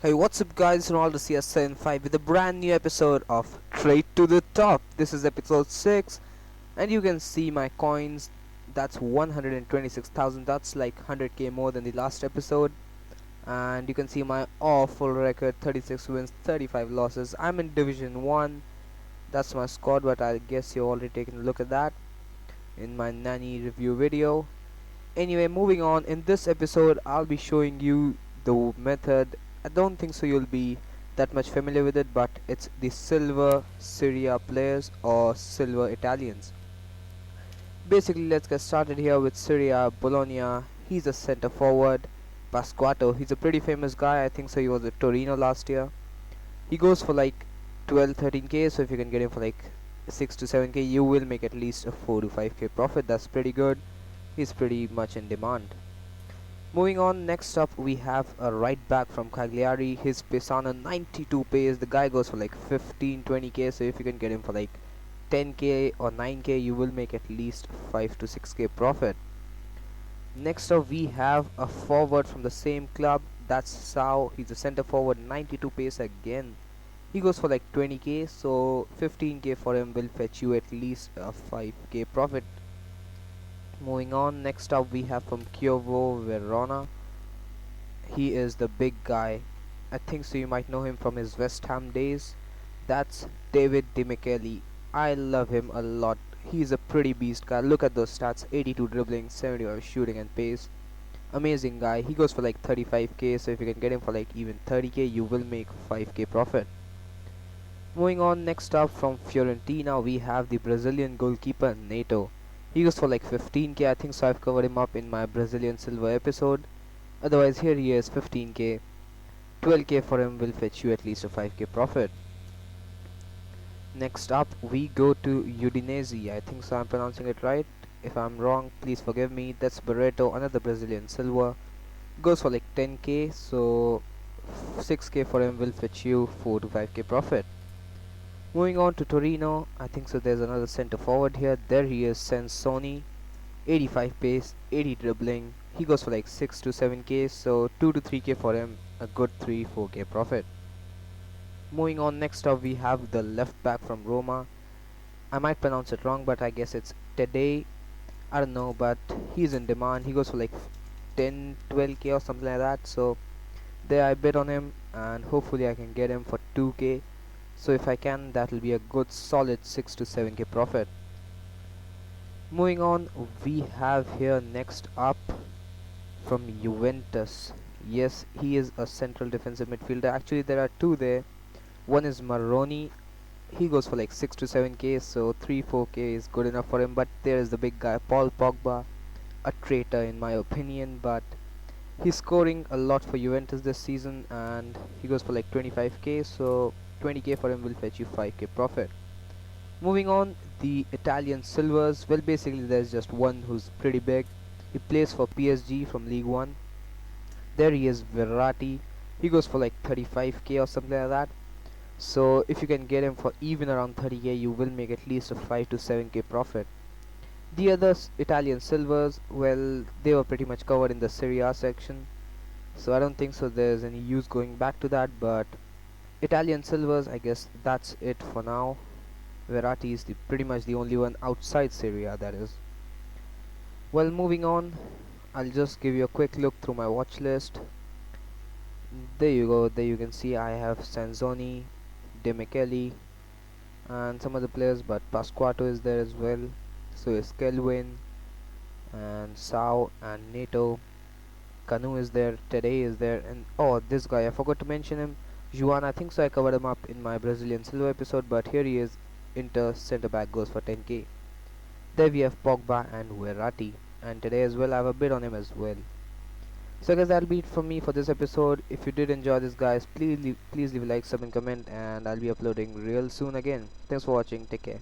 Hey, what's up, guys? Ronaldo CS75 with a brand new episode of Trade to the Top. This is episode 6, and you can see my coins. That's 126,000. That's like 100k more than the last episode. And you can see my awful record, 36 wins, 35 losses. I'm in Division 1. That's my squad, but I guess you've already taken a look at that in my Nani review video. Anyway, moving on, in this episode I'll be showing you the method. I don't think so you'll be that much familiar with it, but it's the silver Serie players or silver Italians. Basically, let's get started here with Serie Bologna. He's a center forward. Pasquato, he's a pretty famous guy. I think so he was at Torino last year. He goes for like 12-13k, so if you can get him for like 6 to 7k, you will make at least a 4 to 5k profit. That's pretty good. He's pretty much in demand. Moving on, next up we have a right back from Cagliari. His Pisano 92 pace. The guy goes for like 15-20k, so if you can get him for like 10k or 9k, you will make at least 5 to 6k profit. Next up we have a forward from the same club. That's Sao. He's a center forward, 92 pace again. He goes for like 20k, so 15k for him will fetch you at least a 5k profit. Moving on, next up we have from Chievo Verona. He is the big guy. I think so you might know him from his West Ham days. That's David Di Michele. I love him a lot. He's a pretty beast guy. Look at those stats: 82 dribbling, 75 shooting and pace. Amazing guy. He goes for like 35k, so if you can get him for like even 30k, you will make 5k profit. Moving on, next up from Fiorentina we have the Brazilian goalkeeper Neto. He goes for like 15k. I think so I've covered him up in my Brazilian silver episode. Otherwise, here he is, 15k. 12k for him will fetch you at least a 5k profit. Next up we go to Udinese. I think so I'm pronouncing it right. If I'm wrong, please forgive me. That's Barreto, another Brazilian silver. Goes for like 10k, so 6k for him will fetch you 4 to 5k profit. Moving on to Torino, I think so there's another center forward here. There he is, Sensoni, 85 pace, 80 dribbling. He goes for like 6 to 7k, so 2 to 3k for him, a good 3-4k profit. Moving on, next up we have the left back from Roma. I might pronounce it wrong, but I guess it's Tedei. I don't know, but he's in demand. He goes for like 10-12k or something like that, so there I bid on him, and hopefully I can get him for 2k. So if I can, that will be a good solid 6 to 7k profit. Moving on, we have here next up from Juventus. Yes, he is a central defensive midfielder. Actually, there are two there. One is Maroni. He goes for like 6 to 7k, so 3-4k is good enough for him. But there is the big guy, Paul Pogba, a traitor in my opinion, but he's scoring a lot for Juventus this season, and he goes for like 25k, so 20k for him will fetch you 5k profit. Moving on, the Italian silvers. Well, basically there's just one who's pretty big. He plays for PSG from League 1. There he is, Verratti. He goes for like 35k or something like that. So if you can get him for even around 30k, you will make at least a 5 to 7k profit. The other Italian silvers, well, they were pretty much covered in the Serie A section, so I don't think so there's any use going back to that. But Italian silvers, I guess that's it for now. Verratti is pretty much the only one outside Serie A, that is. Well, moving on, I'll just give you a quick look through my watch list. There you go. There you can see I have Sanzoni, De Michele, and some other players, but Pasquato is there as well. So is Kelvin, and Sao, and Neto. Canu is there, Tedei is there, and oh, this guy, I forgot to mention him, Juan. I think so I covered him up in my Brazilian silver episode, but here he is, Inter centre back, goes for 10k. There we have Pogba and Verratti, and today as well I have a bid on him as well. So guys, that'll be it from me for this episode. If you did enjoy this, guys, please leave a like, sub and comment, and I'll be uploading real soon again. Thanks for watching. Take care.